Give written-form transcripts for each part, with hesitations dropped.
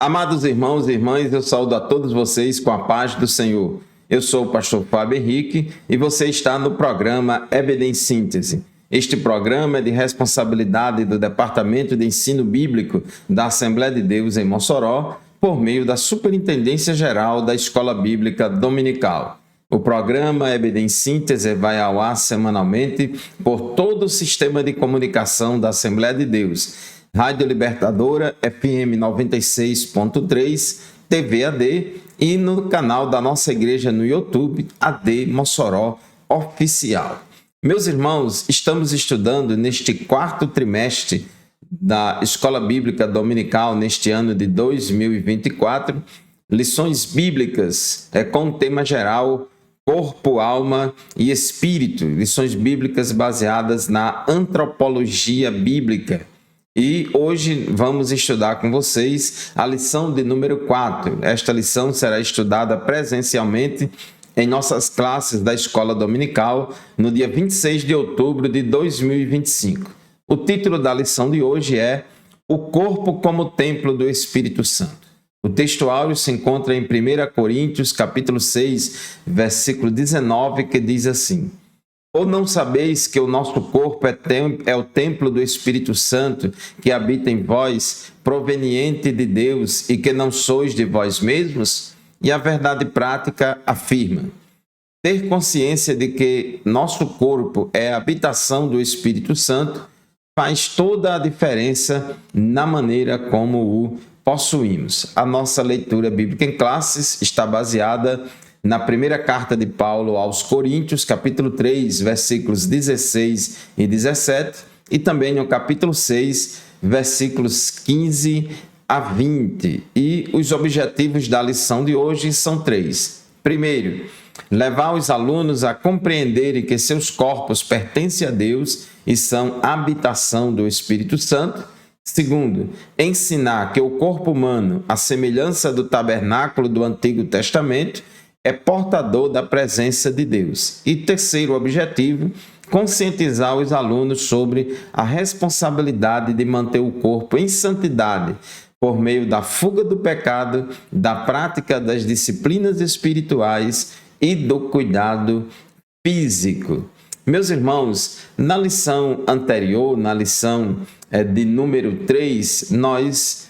Amados irmãos e irmãs, eu saúdo a todos vocês com a paz do Senhor. Eu sou o pastor Fábio Henrique e você está no programa EBD em Síntese. Este programa é de responsabilidade do Departamento de Ensino Bíblico da Assembleia de Deus em Mossoró, por meio da Superintendência Geral da Escola Bíblica Dominical. O programa EBD em Síntese vai ao ar semanalmente por todo o sistema de comunicação da Assembleia de Deus. Rádio Libertadora, FM 96.3, TV AD e no canal da nossa igreja no YouTube, AD Mossoró Oficial. Meus irmãos, estamos estudando neste quarto trimestre da Escola Bíblica Dominical neste ano de 2024, lições bíblicas com o tema geral Corpo, Alma e Espírito, lições bíblicas baseadas na antropologia bíblica. E hoje vamos estudar com vocês a lição de número 4. Esta lição será estudada presencialmente em nossas classes da Escola Dominical no dia 26 de outubro de 2025. O título da lição de hoje é O Corpo como Templo do Espírito Santo. O texto áureo se encontra em 1 Coríntios, capítulo 6, versículo 19, que diz assim: Ou não sabeis que o nosso corpo é o templo do Espírito Santo que habita em vós, proveniente de Deus, e que não sois de vós mesmos? E a verdade prática afirma: ter consciência de que nosso corpo é a habitação do Espírito Santo faz toda a diferença na maneira como o possuímos. A nossa leitura bíblica em classes está baseada na primeira carta de Paulo aos Coríntios, capítulo 3, versículos 16 e 17, e também no capítulo 6, versículos 15 a 20. E os objetivos da lição de hoje são três. Primeiro, levar os alunos a compreenderem que seus corpos pertencem a Deus e são habitação do Espírito Santo. Segundo, ensinar que o corpo humano, à semelhança do tabernáculo do Antigo Testamento, é portador da presença de Deus. E terceiro objetivo, conscientizar os alunos sobre a responsabilidade de manter o corpo em santidade, por meio da fuga do pecado, da prática das disciplinas espirituais e do cuidado físico. Meus irmãos, na lição anterior, na lição de número 3, nós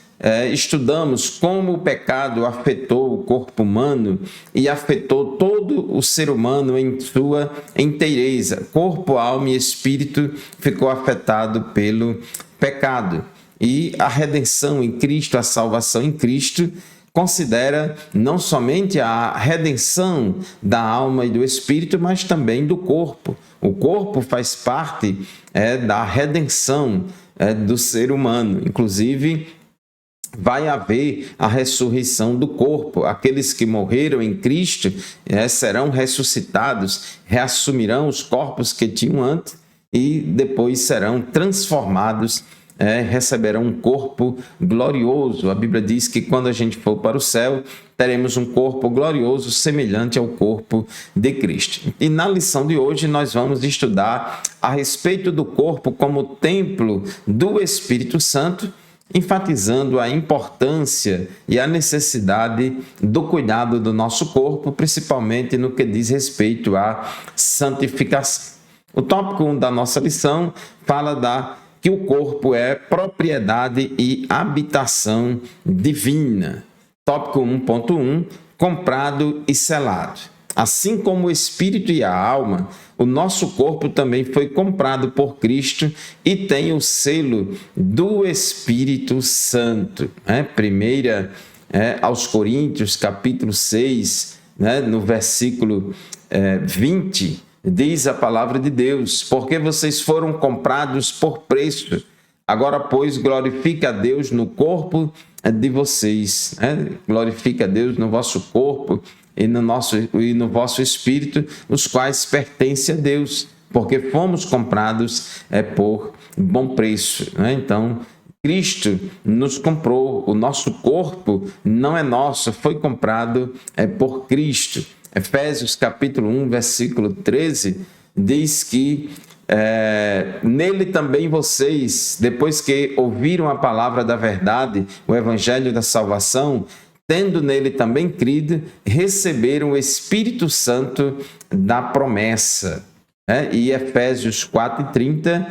estudamos como o pecado afetou o corpo humano e afetou todo o ser humano em sua inteireza. Corpo, alma e espírito ficou afetado pelo pecado. E a redenção em Cristo, a salvação em Cristo, considera não somente a redenção da alma e do espírito, mas também do corpo. O corpo faz parte da redenção do ser humano. Inclusive, vai haver a ressurreição do corpo. Aqueles que morreram em Cristo serão ressuscitados, reassumirão os corpos que tinham antes e depois serão transformados, receberão um corpo glorioso. A Bíblia diz que quando a gente for para o céu, teremos um corpo glorioso semelhante ao corpo de Cristo. E na lição de hoje nós vamos estudar a respeito do corpo como templo do Espírito Santo, enfatizando a importância e a necessidade do cuidado do nosso corpo, principalmente no que diz respeito à santificação. O tópico 1 da nossa lição fala que o corpo é propriedade e habitação divina. Tópico 1.1, comprado e selado. Assim como o espírito e a alma, o nosso corpo também foi comprado por Cristo e tem o selo do Espírito Santo. Primeira aos Coríntios, capítulo 6, no versículo 20, diz a palavra de Deus: porque vocês foram comprados por preço. Agora, pois, glorifique a Deus no corpo de vocês. Glorifique a Deus no vosso corpo e no vosso espírito, os quais pertencem a Deus, porque fomos comprados por bom preço. Então, Cristo nos comprou, o nosso corpo não é nosso, foi comprado por Cristo. Efésios capítulo 1, versículo 13, diz que nele também vocês, depois que ouviram a palavra da verdade, o evangelho da salvação, tendo nele também crido, receberam o Espírito Santo da promessa. E Efésios 4:30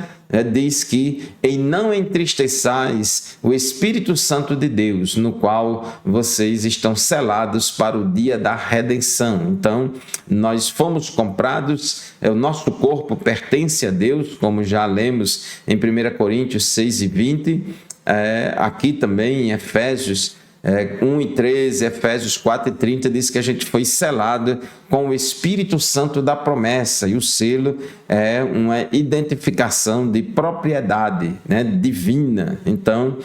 diz que em não entristeçais o Espírito Santo de Deus, no qual vocês estão selados para o dia da redenção. Então, nós fomos comprados, o nosso corpo pertence a Deus, como já lemos em 1 Coríntios 6:20, aqui também em Efésios 1:13, Efésios 4:30 diz que a gente foi selado com o Espírito Santo da promessa, e o selo é uma identificação de propriedade, divina. Então,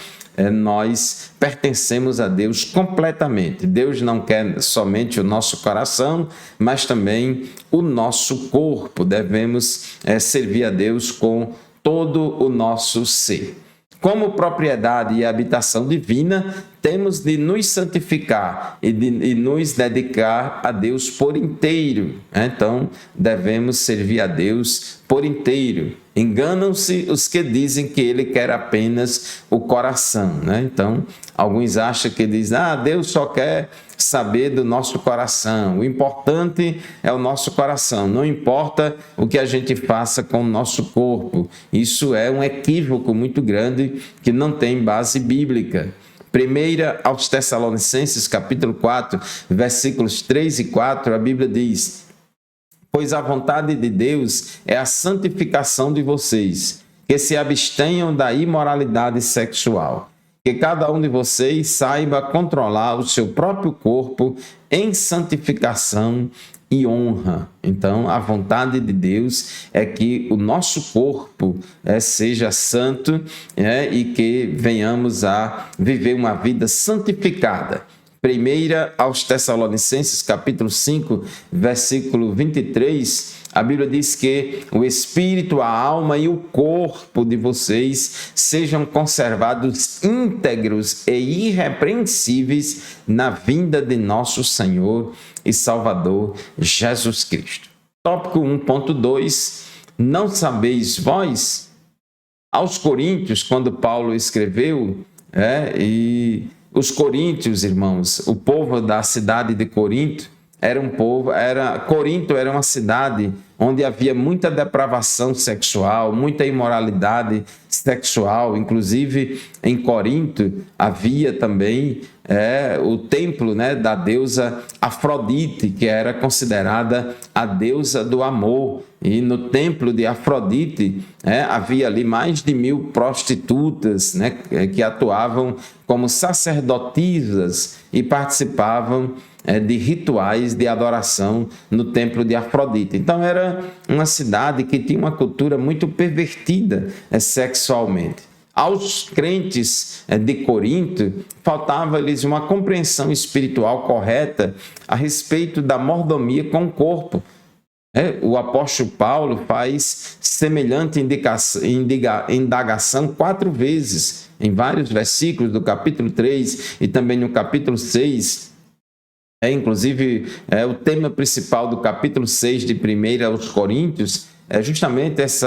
nós pertencemos a Deus completamente. Deus não quer somente o nosso coração, mas também o nosso corpo. Devemos servir a Deus com todo o nosso ser. Como propriedade e habitação divina, temos de nos santificar e nos dedicar a Deus por inteiro. Então, devemos servir a Deus por inteiro. Enganam-se os que dizem que Ele quer apenas o coração. Então, alguns acham que dizem, Deus só quer saber do nosso coração. O importante é o nosso coração. Não importa o que a gente faça com o nosso corpo. Isso é um equívoco muito grande que não tem base bíblica. 1 aos Tessalonicenses, capítulo 4, versículos 3 e 4, a Bíblia diz: pois a vontade de Deus é a santificação de vocês, que se abstenham da imoralidade sexual. Que cada um de vocês saiba controlar o seu próprio corpo em santificação e honra. Então, a vontade de Deus é que o nosso corpo seja santo e que venhamos a viver uma vida santificada. 1 aos Tessalonicenses, capítulo 5, versículo 23, a Bíblia diz que o espírito, a alma e o corpo de vocês sejam conservados íntegros e irrepreensíveis na vinda de nosso Senhor e Salvador Jesus Cristo. Tópico 1.2, não sabeis vós? Aos Coríntios, quando Paulo escreveu, os coríntios, irmãos, o povo da cidade de Corinto, Corinto era uma cidade onde havia muita depravação sexual, muita imoralidade sexual. Inclusive, em Corinto havia também o templo da deusa Afrodite, que era considerada a deusa do amor. E no templo de Afrodite havia ali mais de 1000 prostitutas que atuavam como sacerdotisas e participavam de rituais de adoração no templo de Afrodite. Então, era uma cidade que tinha uma cultura muito pervertida sexualmente. Aos crentes de Corinto, faltava-lhes uma compreensão espiritual correta a respeito da mordomia com o corpo. O apóstolo Paulo faz semelhante indagação 4 vezes, em vários versículos do capítulo 3 e também no capítulo 6. Inclusive, o tema principal do capítulo 6 de 1 aos Coríntios é justamente esse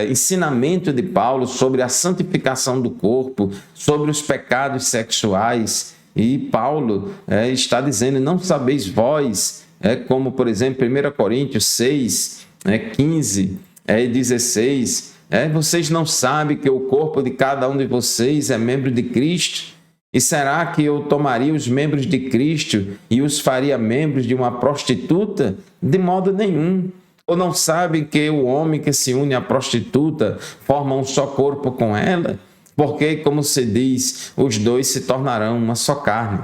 ensinamento de Paulo sobre a santificação do corpo, sobre os pecados sexuais. E Paulo está dizendo, não sabeis vós, como por exemplo 1 Coríntios 6, 15 e 16, vocês não sabem que o corpo de cada um de vocês é membro de Cristo? E será que eu tomaria os membros de Cristo e os faria membros de uma prostituta? De modo nenhum. Ou não sabem que o homem que se une à prostituta forma um só corpo com ela? Porque, como se diz, os dois se tornarão uma só carne.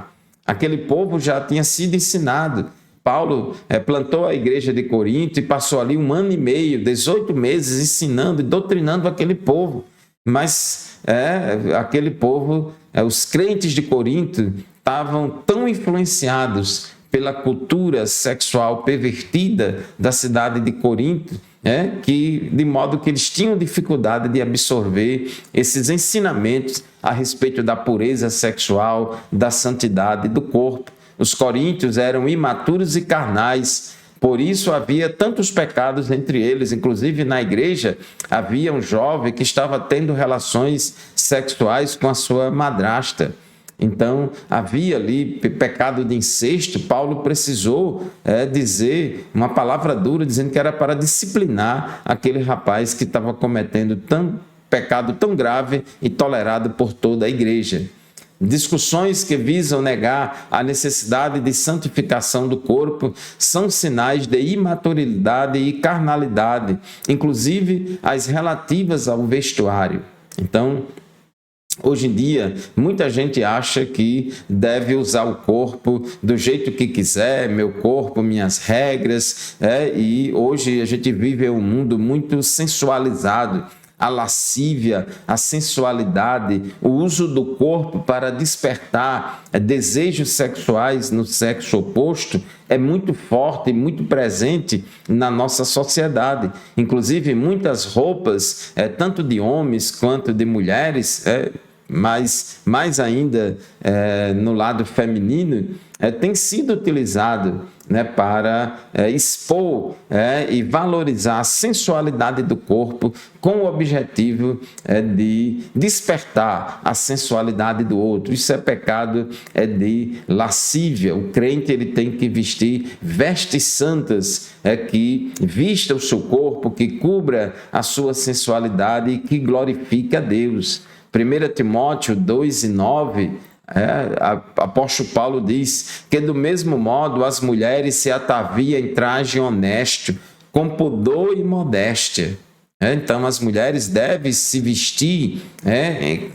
Aquele povo já tinha sido ensinado. Paulo plantou a igreja de Corinto e passou ali 1 ano e meio, 18 meses, ensinando e doutrinando aquele povo. Mas aquele povo, os crentes de Corinto, estavam tão influenciados pela cultura sexual pervertida da cidade de Corinto, de modo que eles tinham dificuldade de absorver esses ensinamentos a respeito da pureza sexual, da santidade do corpo. Os coríntios eram imaturos e carnais, Por isso havia tantos pecados entre eles. Inclusive na igreja havia um jovem que estava tendo relações sexuais com a sua madrasta. Então, havia ali pecado de incesto. Paulo precisou dizer uma palavra dura, dizendo que era para disciplinar aquele rapaz que estava cometendo pecado tão grave e tolerado por toda a igreja. Discussões que visam negar a necessidade de santificação do corpo são sinais de imaturidade e carnalidade, inclusive as relativas ao vestuário. Então, hoje em dia, muita gente acha que deve usar o corpo do jeito que quiser, meu corpo, minhas regras, e hoje a gente vive um mundo muito sensualizado. A lascívia, a sensualidade, o uso do corpo para despertar desejos sexuais no sexo oposto é muito forte e muito presente na nossa sociedade. Inclusive, muitas roupas, tanto de homens quanto de mulheres, mas mais ainda no lado feminino, tem sido utilizado para expor e valorizar a sensualidade do corpo com o objetivo de despertar a sensualidade do outro. Isso é pecado de lascívia. O crente ele tem que vestir vestes santas que vista o seu corpo, que cubra a sua sensualidade e que glorifique a Deus. 1 Timóteo 2:9, apóstolo Paulo diz que do mesmo modo as mulheres se ataviam em traje honesto, com pudor e modéstia. Então as mulheres devem se vestir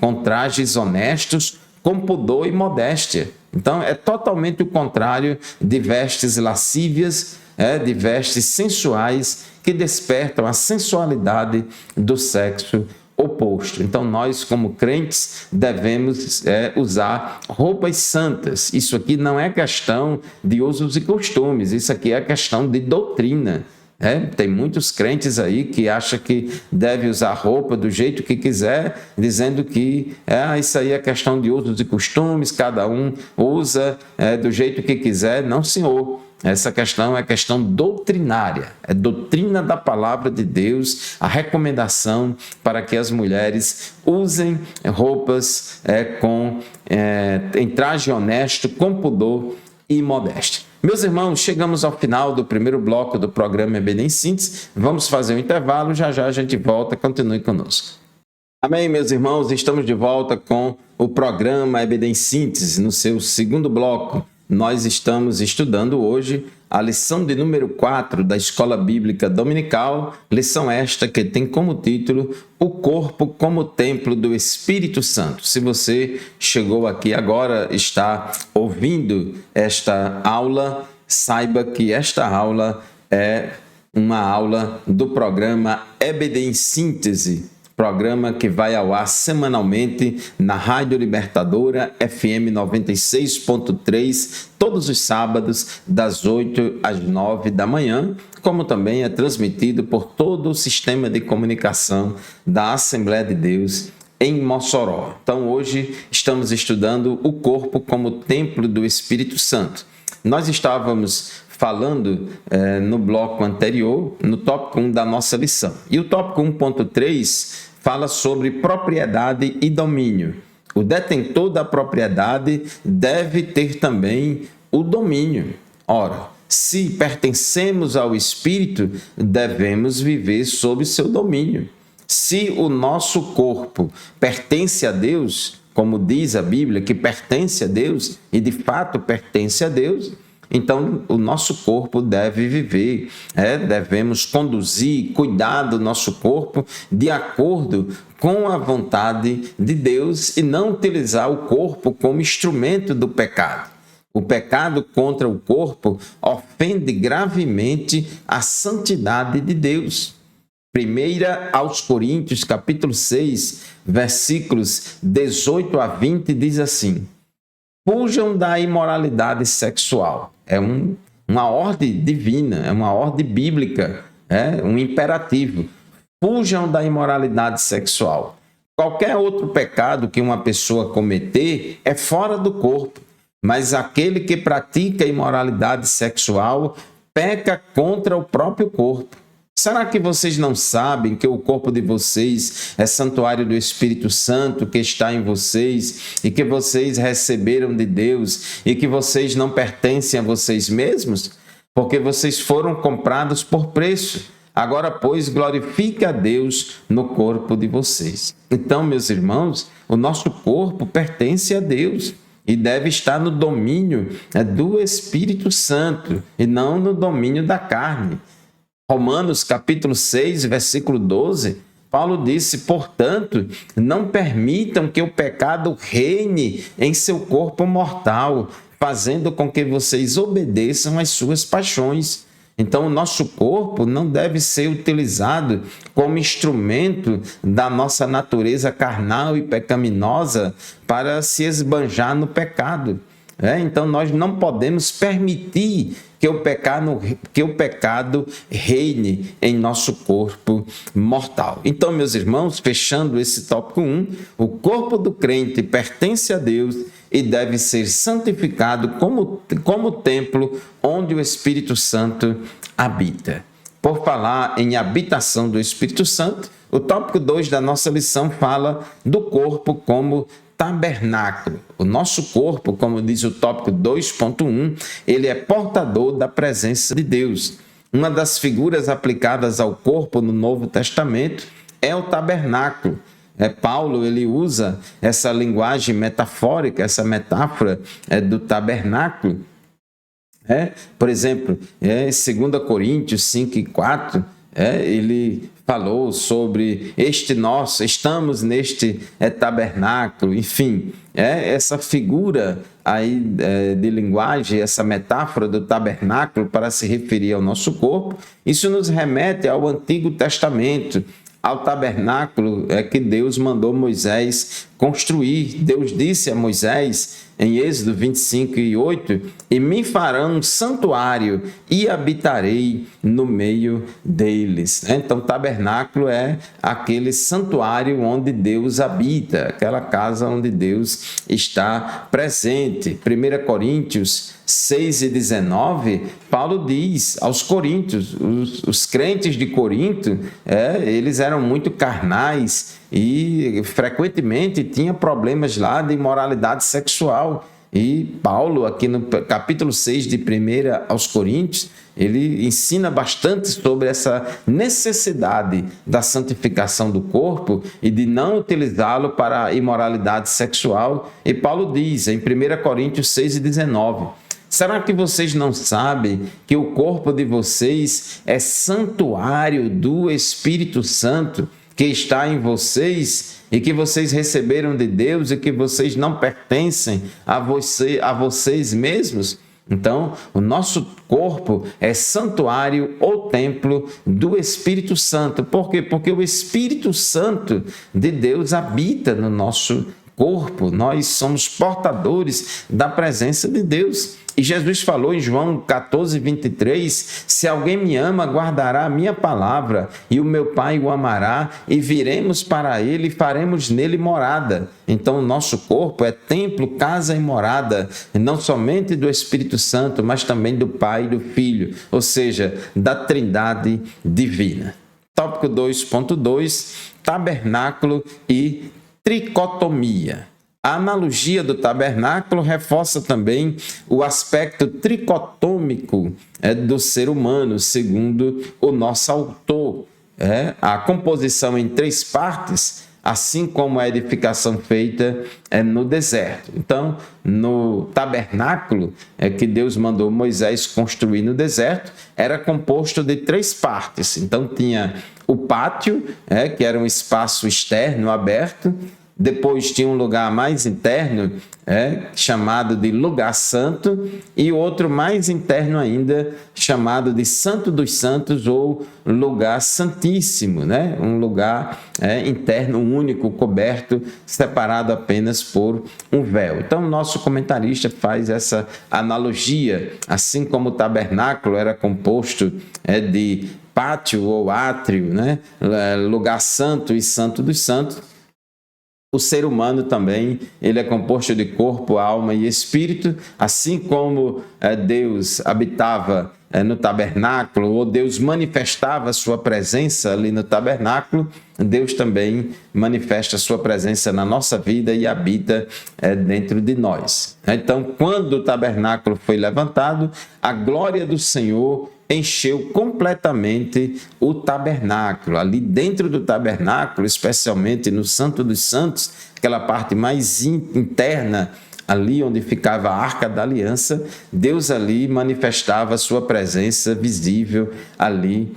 com trajes honestos, com pudor e modéstia. Então é totalmente o contrário de vestes lascívias, de vestes sensuais que despertam a sensualidade do sexo oposto. Então nós, como crentes, devemos usar roupas santas. Isso aqui não é questão de usos e costumes, isso aqui é questão de doutrina. Tem muitos crentes aí que acham que deve usar roupa do jeito que quiser, dizendo que isso aí é questão de usos e costumes, cada um usa do jeito que quiser. Não, senhor. Essa questão é questão doutrinária, é doutrina da palavra de Deus, a recomendação para que as mulheres usem roupas em traje honesto, com pudor e modéstia. Meus irmãos, chegamos ao final do primeiro bloco do programa EBD em Síntese. Vamos fazer um intervalo, já já a gente volta, continue conosco. Amém, meus irmãos, estamos de volta com o programa EBD em Síntese, no seu segundo bloco. Nós estamos estudando hoje a lição de número 4 da Escola Bíblica Dominical, lição esta que tem como título O Corpo como Templo do Espírito Santo. Se você chegou aqui agora, está ouvindo esta aula, saiba que esta aula é uma aula do programa EBD em Síntese, programa que vai ao ar semanalmente na Rádio Libertadora FM 96.3, todos os sábados, das 8 às 9 da manhã, como também é transmitido por todo o sistema de comunicação da Assembleia de Deus em Mossoró. Então, hoje estamos estudando o corpo como templo do Espírito Santo. Nós estávamos falando no bloco anterior, no tópico 1 da nossa lição. E o tópico 1.3 fala sobre propriedade e domínio. O detentor da propriedade deve ter também o domínio. Ora, se pertencemos ao Espírito, devemos viver sob seu domínio. Se o nosso corpo pertence a Deus, como diz a Bíblia, que pertence a Deus, e de fato pertence a Deus, então o nosso corpo deve viver, devemos conduzir, cuidar do nosso corpo de acordo com a vontade de Deus e não utilizar o corpo como instrumento do pecado. O pecado contra o corpo ofende gravemente a santidade de Deus. 1 aos Coríntios, capítulo 6, versículos 18 a 20, diz assim: fujam da imoralidade sexual. É uma ordem divina, é uma ordem bíblica, é um imperativo. Fujam da imoralidade sexual. Qualquer outro pecado que uma pessoa cometer é fora do corpo, mas aquele que pratica imoralidade sexual peca contra o próprio corpo. Será que vocês não sabem que o corpo de vocês é santuário do Espírito Santo que está em vocês e que vocês receberam de Deus e que vocês não pertencem a vocês mesmos? Porque vocês foram comprados por preço. Agora, pois, glorifique a Deus no corpo de vocês. Então, meus irmãos, o nosso corpo pertence a Deus e deve estar no domínio do Espírito Santo e não no domínio da carne. Romanos capítulo 6, versículo 12, Paulo disse: portanto, não permitam que o pecado reine em seu corpo mortal, fazendo com que vocês obedeçam às suas paixões. Então, o nosso corpo não deve ser utilizado como instrumento da nossa natureza carnal e pecaminosa para se esbanjar no pecado. Então, nós não podemos permitir que o pecado reine em nosso corpo mortal. Então, meus irmãos, fechando esse tópico 1, o corpo do crente pertence a Deus e deve ser santificado como templo onde o Espírito Santo habita. Por falar em habitação do Espírito Santo, o tópico 2 da nossa lição fala do corpo como tabernáculo. O nosso corpo, como diz o tópico 2.1, ele é portador da presença de Deus. Uma das figuras aplicadas ao corpo no Novo Testamento é o tabernáculo. Paulo ele usa essa linguagem metafórica, essa metáfora do tabernáculo. Por exemplo, em 2 Coríntios 5:4, ele falou sobre estamos neste tabernáculo, enfim, essa figura aí de linguagem, essa metáfora do tabernáculo para se referir ao nosso corpo, isso nos remete ao Antigo Testamento, ao tabernáculo que Deus mandou Moisés construir. Deus disse a Moisés, em Êxodo 25:8, e me farão um santuário e habitarei no meio deles. Então, tabernáculo é aquele santuário onde Deus habita, aquela casa onde Deus está presente. 1 Coríntios 6:19, Paulo diz aos coríntios, os crentes de Corinto, eles eram muito carnais e frequentemente tinha problemas lá de imoralidade sexual. E Paulo, aqui no capítulo 6 de 1 aos Coríntios, ele ensina bastante sobre essa necessidade da santificação do corpo e de não utilizá-lo para a imoralidade sexual. E Paulo diz em 1 Coríntios 6:19, será que vocês não sabem que o corpo de vocês é santuário do Espírito Santo que está em vocês e que vocês receberam de Deus e que vocês não pertencem a vocês mesmos? Então, o nosso corpo é santuário ou templo do Espírito Santo. Por quê? Porque o Espírito Santo de Deus habita no nosso corpo. Nós somos portadores da presença de Deus. E Jesus falou em João 14:23, se alguém me ama, guardará a minha palavra, e o meu Pai o amará, e viremos para ele e faremos nele morada. Então, o nosso corpo é templo, casa e morada, não somente do Espírito Santo, mas também do Pai e do Filho, ou seja, da Trindade divina. Tópico 2.2, tabernáculo e tricotomia. A analogia do tabernáculo reforça também o aspecto tricotômico do ser humano, segundo o nosso autor. A composição em 3 partes, assim como a edificação feita no deserto. Então, no tabernáculo que Deus mandou Moisés construir no deserto, era composto de 3 partes. Então, tinha o pátio, que era um espaço externo aberto. Depois tinha um lugar mais interno, chamado de lugar santo, e outro mais interno ainda, chamado de Santo dos Santos ou lugar santíssimo, um lugar interno único, coberto, separado apenas por um véu. Então, o nosso comentarista faz essa analogia, assim como o tabernáculo era composto de pátio ou átrio, lugar santo e santo dos santos, O ser humano também, ele é composto de corpo, alma e espírito, assim como Deus habitava no tabernáculo, ou Deus manifestava a sua presença ali no tabernáculo, Deus também manifesta a sua presença na nossa vida e habita dentro de nós. Então, quando o tabernáculo foi levantado, a glória do Senhor encheu completamente o tabernáculo. Ali dentro do tabernáculo, especialmente no Santo dos Santos, aquela parte mais interna, ali onde ficava a Arca da Aliança, Deus ali manifestava a sua presença visível ali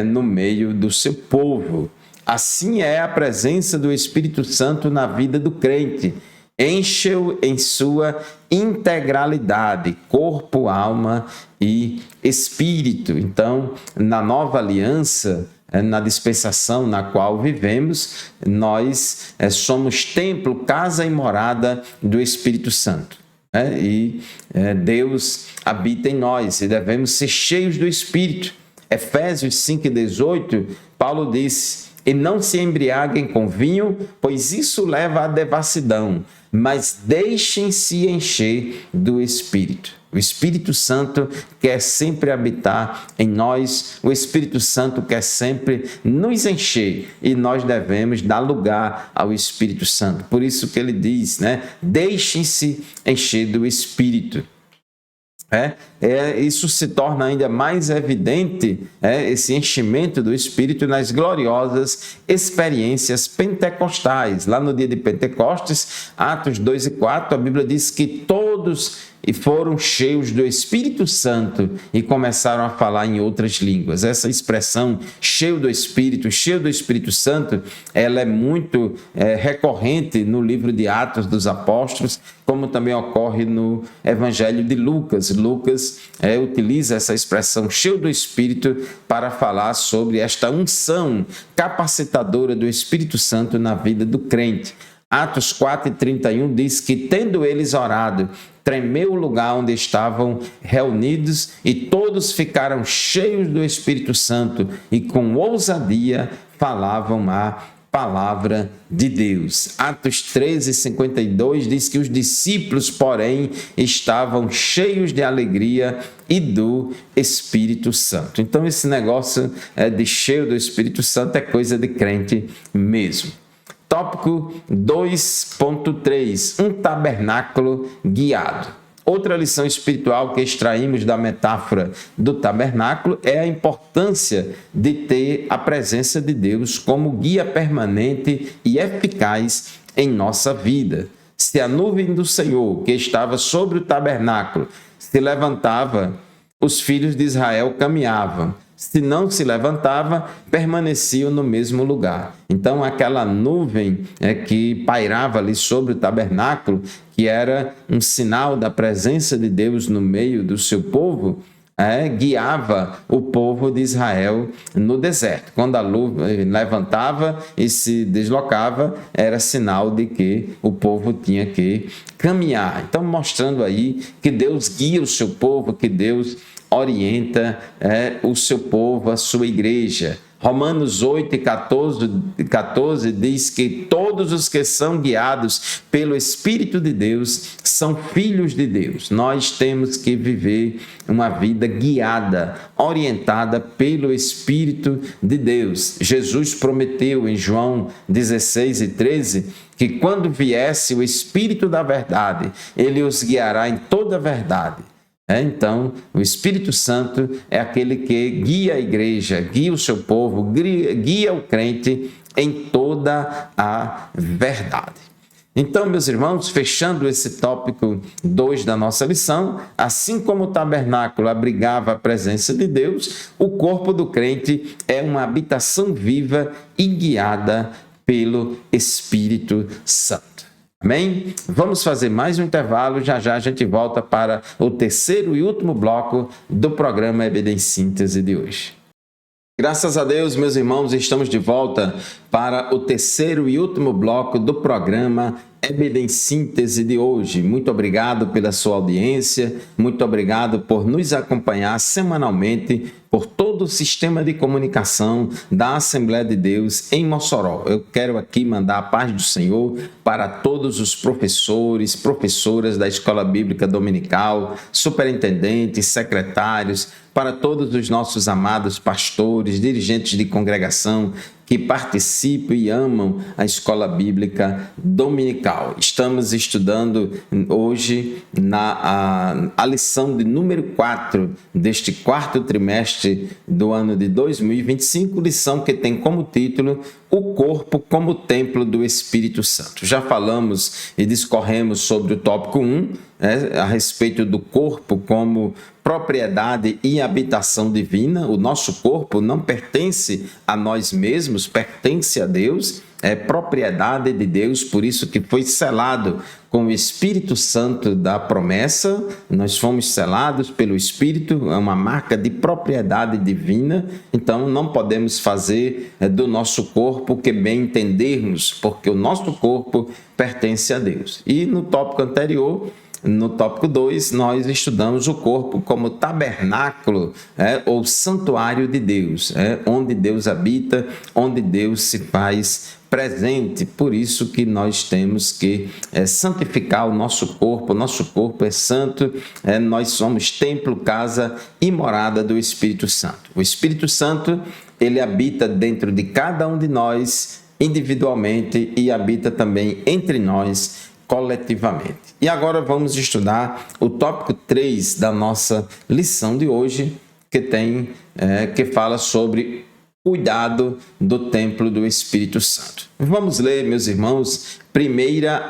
no meio do seu povo. Assim é a presença do Espírito Santo na vida do crente. Enche-o em sua integralidade, corpo, alma e espírito. Então, na nova aliança, na dispensação na qual vivemos, nós somos templo, casa e morada do Espírito Santo. Deus habita em nós e devemos ser cheios do Espírito. Efésios 5,18, Paulo disse: e não se embriaguem com vinho, pois isso leva à devassidão, mas deixem-se encher do Espírito. O Espírito Santo quer sempre habitar em nós, o Espírito Santo quer sempre nos encher e nós devemos dar lugar ao Espírito Santo. Por isso que ele diz, deixem-se encher do Espírito. Isso se torna ainda mais evidente, esse enchimento do Espírito, nas gloriosas experiências pentecostais. Lá no dia de Pentecostes, Atos 2 e 4, a Bíblia diz que todos foram cheios do Espírito Santo e começaram a falar em outras línguas. Essa expressão, cheio do Espírito Santo, ela é muito recorrente no livro de Atos dos Apóstolos, como também ocorre no Evangelho de Lucas. Lucas utiliza essa expressão, cheio do Espírito, para falar sobre esta unção capacitadora do Espírito Santo na vida do crente. Atos 4:31 diz que, tendo eles orado, tremeu o lugar onde estavam reunidos e todos ficaram cheios do Espírito Santo e com ousadia falavam a palavra de Deus. Atos 13:52 diz que os discípulos, porém, estavam cheios de alegria e do Espírito Santo. Então, esse negócio de cheio do Espírito Santo é coisa de crente mesmo. Tópico 2.3, um tabernáculo guiado. Outra lição espiritual que extraímos da metáfora do tabernáculo é a importância de ter a presença de Deus como guia permanente e eficaz em nossa vida. Se a nuvem do Senhor, que estava sobre o tabernáculo, se levantava, os filhos de Israel caminhavam. Se não se levantava, permaneciam no mesmo lugar. Então, aquela nuvem que pairava ali sobre o tabernáculo, que era um sinal da presença de Deus no meio do seu povo, guiava o povo de Israel no deserto. Quando a nuvem levantava e se deslocava, era sinal de que o povo tinha que caminhar. Então, mostrando aí que Deus guia o seu povo, que Deus orienta o seu povo, a sua igreja. Romanos 8:14 diz que todos os que são guiados pelo Espírito de Deus são filhos de Deus. Nós temos que viver uma vida guiada, orientada pelo Espírito de Deus. Jesus prometeu em João 16:13 que quando viesse o Espírito da verdade, ele os guiará em toda a verdade. Então, o Espírito Santo é aquele que guia a igreja, guia o seu povo, guia o crente em toda a verdade. Então, meus irmãos, fechando esse tópico 2 da nossa lição, assim como o tabernáculo abrigava a presença de Deus, o corpo do crente é uma habitação viva e guiada pelo Espírito Santo. Amém? Vamos fazer mais um intervalo, já já a gente volta para o terceiro e último bloco do programa EBD em Síntese de hoje. Graças a Deus, meus irmãos, estamos de volta para o terceiro e último bloco do programa EBD em Síntese de hoje. Muito obrigado pela sua audiência, muito obrigado por nos acompanhar semanalmente por todo o sistema de comunicação da Assembleia de Deus em Mossoró. Eu quero aqui mandar a paz do Senhor para todos os professores, professoras da Escola Bíblica Dominical, superintendentes, secretários, para todos os nossos amados pastores, dirigentes de congregação que participam e amam a Escola Bíblica Dominical. Estamos estudando hoje a lição de número 4 deste quarto trimestre do ano de 2025, lição que tem como título O Corpo como Templo do Espírito Santo. Já falamos e discorremos sobre o tópico 1, a respeito do corpo como propriedade e habitação divina. O nosso corpo não pertence a nós mesmos, pertence a Deus, é propriedade de Deus, por isso que foi selado com o Espírito Santo da promessa. Nós fomos selados pelo Espírito, é uma marca de propriedade divina, então não podemos fazer do nosso corpo o que bem entendermos, porque o nosso corpo pertence a Deus. E no tópico anterior, no tópico 2, nós estudamos o corpo como tabernáculo ou santuário de Deus, onde Deus habita, onde Deus se faz presente. Por isso que nós temos que santificar o nosso corpo é santo, nós somos templo, casa e morada do Espírito Santo. O Espírito Santo, ele habita dentro de cada um de nós individualmente e habita também entre nós coletivamente. E agora vamos estudar o tópico 3 da nossa lição de hoje, que fala sobre cuidado do templo do Espírito Santo. Vamos ler, meus irmãos, 1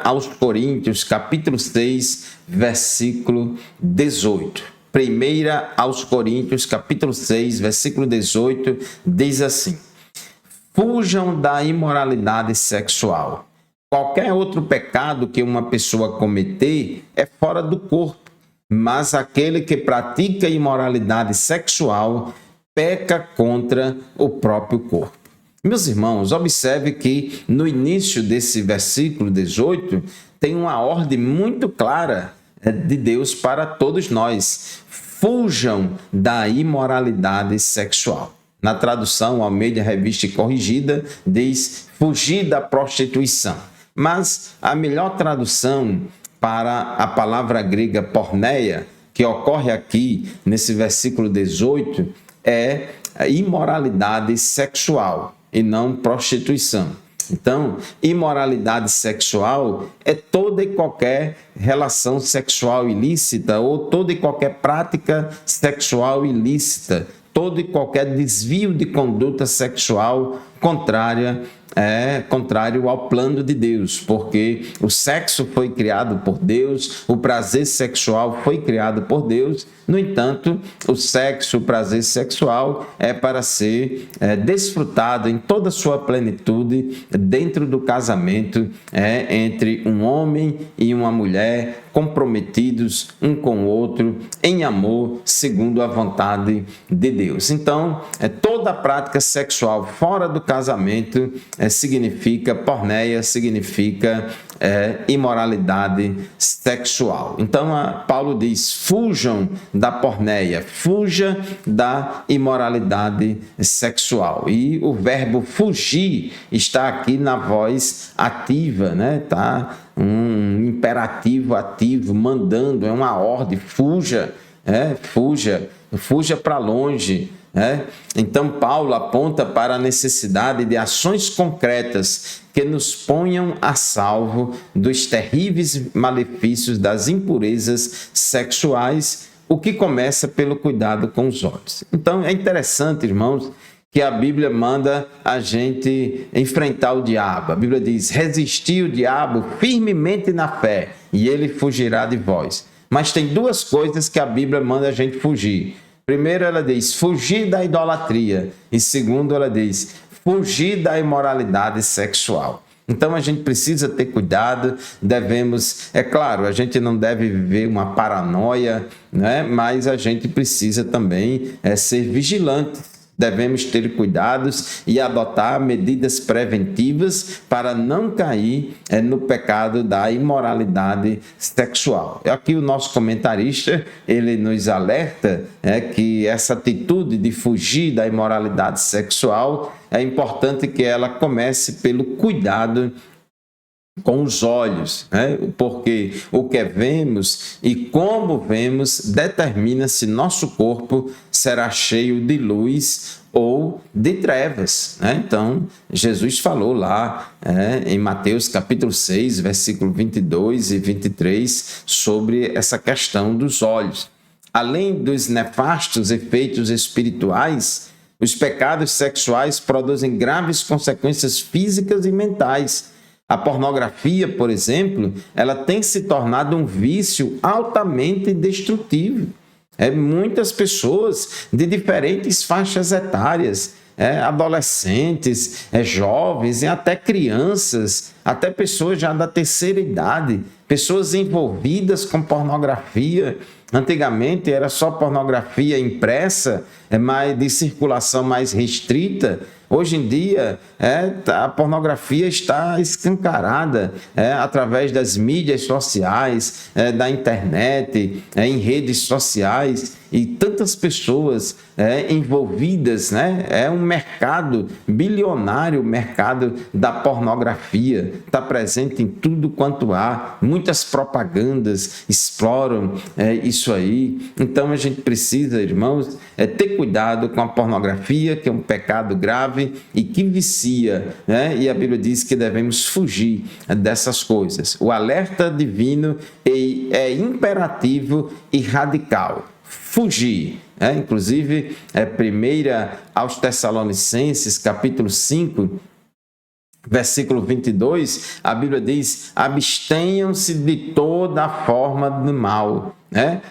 aos Coríntios, capítulo 6, versículo 18. 1 aos Coríntios, capítulo 6, versículo 18, diz assim: Fujam da imoralidade sexual. Qualquer outro pecado que uma pessoa cometer é fora do corpo, mas aquele que pratica imoralidade sexual peca contra o próprio corpo. Meus irmãos, observe que no início desse versículo 18 tem uma ordem muito clara de Deus para todos nós. Fujam da imoralidade sexual. Na tradução Almeida Revista e Corrigida diz fugir da prostituição. Mas a melhor tradução para a palavra grega porneia, que ocorre aqui nesse versículo 18, é imoralidade sexual e não prostituição. Então, imoralidade sexual é toda e qualquer relação sexual ilícita ou toda e qualquer prática sexual ilícita, todo e qualquer desvio de conduta sexual contrário ao plano de Deus, porque o sexo foi criado por Deus, o prazer sexual foi criado por Deus. No entanto, o sexo, o prazer sexual é para ser desfrutado em toda a sua plenitude dentro do casamento entre um homem e uma mulher, comprometidos um com o outro em amor, segundo a vontade de Deus. Então, toda prática sexual fora do casamento significa porneia, significa imoralidade sexual. Então, Paulo diz, fujam da porneia, fuja da imoralidade sexual. E o verbo fugir está aqui na voz ativa, né? Tá um imperativo ativo, mandando, é uma ordem, fuja para longe. Então, Paulo aponta para a necessidade de ações concretas que nos ponham a salvo dos terríveis malefícios das impurezas sexuais, o que começa pelo cuidado com os olhos. Então, é interessante, irmãos, que a Bíblia manda a gente enfrentar o diabo. A Bíblia diz, resistir o diabo firmemente na fé, e ele fugirá de vós. Mas tem duas coisas que a Bíblia manda a gente fugir. Primeiro, ela diz, fugir da idolatria. E segundo, ela diz, fugir da imoralidade sexual. Então, a gente precisa ter cuidado, devemos... É claro, a gente não deve viver uma paranoia, né? Mas a gente precisa também ser vigilante. devemos ter cuidados e adotar medidas preventivas para não cair no pecado da imoralidade sexual. Aqui o nosso comentarista, ele nos alerta que essa atitude de fugir da imoralidade sexual é importante que ela comece pelo cuidado com os olhos, porque o que vemos e como vemos determina se nosso corpo será cheio de luz ou de trevas. Então, Jesus falou lá em Mateus capítulo 6, versículo 22 e 23, sobre essa questão dos olhos. Além dos nefastos efeitos espirituais, os pecados sexuais produzem graves consequências físicas e mentais. A pornografia, por exemplo, ela tem se tornado um vício altamente destrutivo. Muitas pessoas de diferentes faixas etárias, adolescentes, jovens e até crianças, até pessoas já da terceira idade, pessoas envolvidas com pornografia. Antigamente era só pornografia impressa, mas de circulação mais restrita. Hoje em dia, a pornografia está escancarada através das mídias sociais, da internet, em redes sociais, e tantas pessoas envolvidas. É um mercado bilionário, o mercado da pornografia. Está presente em tudo quanto há. Muitas propagandas exploram isso aí. Então, a gente precisa, irmãos, ter cuidado com a pornografia, que é um pecado grave e que vicia, e a Bíblia diz que devemos fugir dessas coisas. O alerta divino é imperativo e radical. Fugir. Inclusive, 1 aos Tessalonicenses, capítulo 5, versículo 22, a Bíblia diz: abstenham-se de toda forma do mal.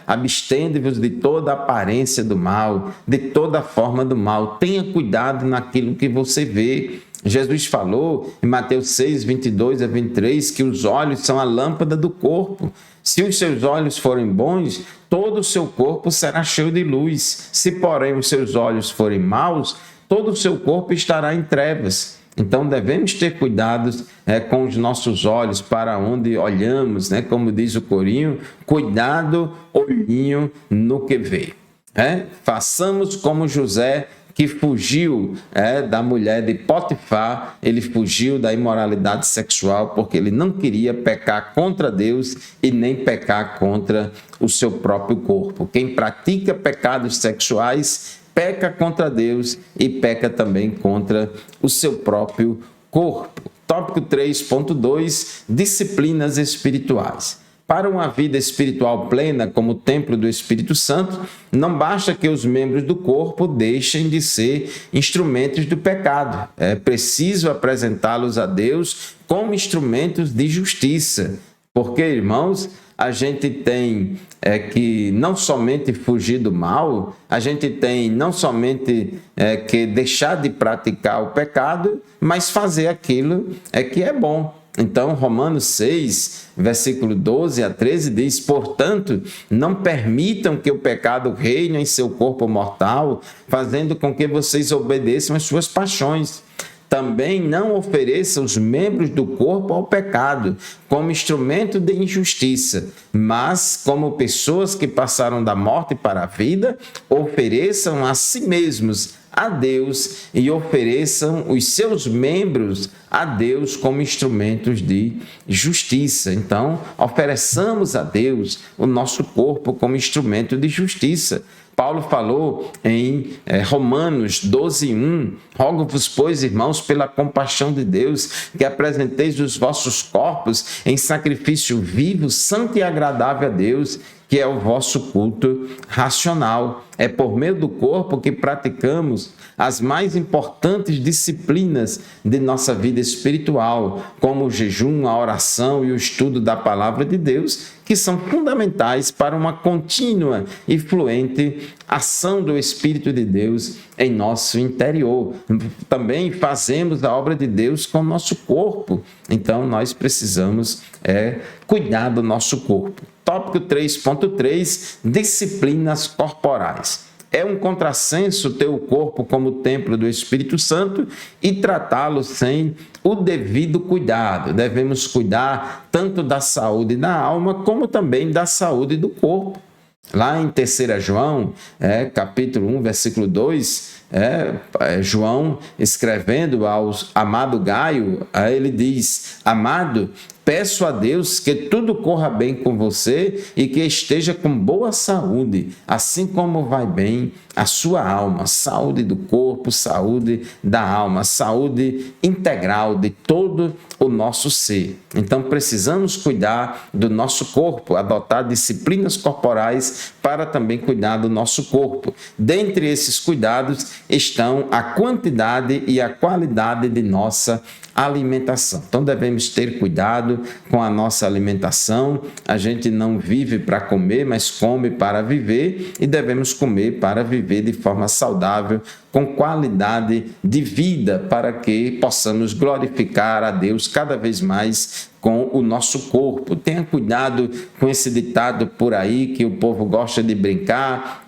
Abstende-vos de toda aparência do mal, de toda forma do mal. Tenha cuidado naquilo que você vê. Jesus falou em Mateus 6, 22 a 23, que os olhos são a lâmpada do corpo. Se os seus olhos forem bons, todo o seu corpo será cheio de luz. Se, porém, os seus olhos forem maus, todo o seu corpo estará em trevas. Então, devemos ter cuidados com os nossos olhos, para onde olhamos, como diz o corinho, cuidado, olhinho no que vê. Façamos como José, que fugiu da mulher de Potifar. Ele fugiu da imoralidade sexual porque ele não queria pecar contra Deus e nem pecar contra o seu próprio corpo. Quem pratica pecados sexuais peca contra Deus e peca também contra o seu próprio corpo. Tópico 3.2, disciplinas espirituais. Para uma vida espiritual plena, como o templo do Espírito Santo, não basta que os membros do corpo deixem de ser instrumentos do pecado. É preciso apresentá-los a Deus como instrumentos de justiça. Porque, irmãos, a gente tem que não somente fugir do mal, a gente tem não somente que deixar de praticar o pecado, mas fazer aquilo que é bom. Então, Romanos 6, versículo 12 a 13 diz: portanto, não permitam que o pecado reine em seu corpo mortal, fazendo com que vocês obedeçam às suas paixões. Também não ofereçam os membros do corpo ao pecado, como instrumento de injustiça, mas como pessoas que passaram da morte para a vida, ofereçam a si mesmos a Deus e ofereçam os seus membros a Deus como instrumentos de justiça. Então, ofereçamos a Deus o nosso corpo como instrumento de justiça. Paulo falou em Romanos 12:1, rogo-vos, pois, irmãos, pela compaixão de Deus, que apresenteis os vossos corpos em sacrifício vivo, santo e agradável a Deus, que é o vosso culto racional. É por meio do corpo que praticamos as mais importantes disciplinas de nossa vida espiritual, como o jejum, a oração e o estudo da palavra de Deus, que são fundamentais para uma contínua e fluente ação do Espírito de Deus em nosso interior. Também fazemos a obra de Deus com o nosso corpo, então nós precisamos cuidar do nosso corpo. Tópico 3.3, disciplinas corporais. é um contrassenso ter o corpo como templo do Espírito Santo e tratá-lo sem o devido cuidado. Devemos cuidar tanto da saúde da alma como também da saúde do corpo. Lá em 3 João, capítulo 1, versículo 2, João escrevendo ao amado Gaio, ele diz: amado, peço a Deus que tudo corra bem com você e que esteja com boa saúde, assim como vai bem a sua alma. Saúde do corpo, saúde da alma, saúde integral de todo o nosso ser. Então precisamos cuidar do nosso corpo, adotar disciplinas corporais para também cuidar do nosso corpo. Dentre esses cuidados estão a quantidade e a qualidade de nossa alimentação. Então devemos ter cuidado com a nossa alimentação. A gente não vive para comer, mas come para viver, e devemos comer para viver de forma saudável, com qualidade de vida, para que possamos glorificar a Deus cada vez mais com o nosso corpo. Tenha cuidado com esse ditado por aí que o povo gosta de brincar,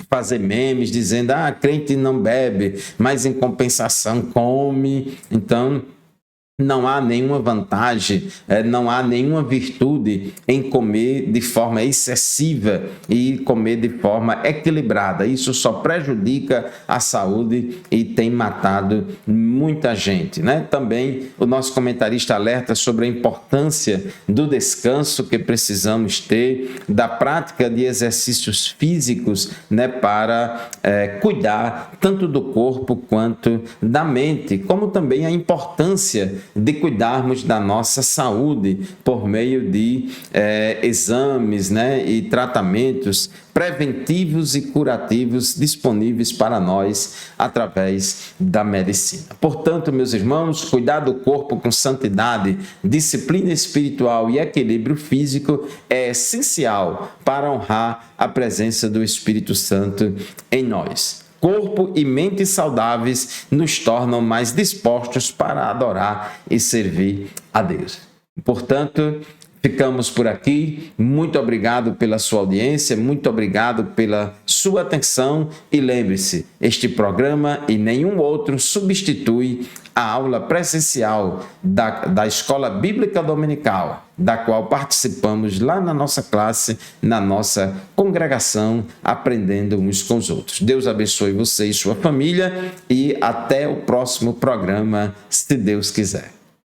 fazer memes dizendo: crente não bebe, mas em compensação come. Então não há nenhuma vantagem, não há nenhuma virtude em comer de forma excessiva e comer de forma equilibrada. Isso só prejudica a saúde e tem matado muita gente, né? Também o nosso comentarista alerta sobre a importância do descanso que precisamos ter, da prática de exercícios físicos, né, para cuidar tanto do corpo quanto da mente, como também a importância de cuidarmos da nossa saúde por meio de exames, né, e tratamentos preventivos e curativos disponíveis para nós através da medicina. Portanto, meus irmãos, cuidar do corpo com santidade, disciplina espiritual e equilíbrio físico é essencial para honrar a presença do Espírito Santo em nós. Corpo e mente saudáveis nos tornam mais dispostos para adorar e servir a Deus. Portanto, ficamos por aqui. Muito obrigado pela sua audiência, muito obrigado pela sua atenção e lembre-se, este programa e nenhum outro substitui a aula presencial da Escola Bíblica Dominical, da qual participamos lá na nossa classe, na nossa congregação, aprendendo uns com os outros. Deus abençoe você e sua família e até o próximo programa, se Deus quiser.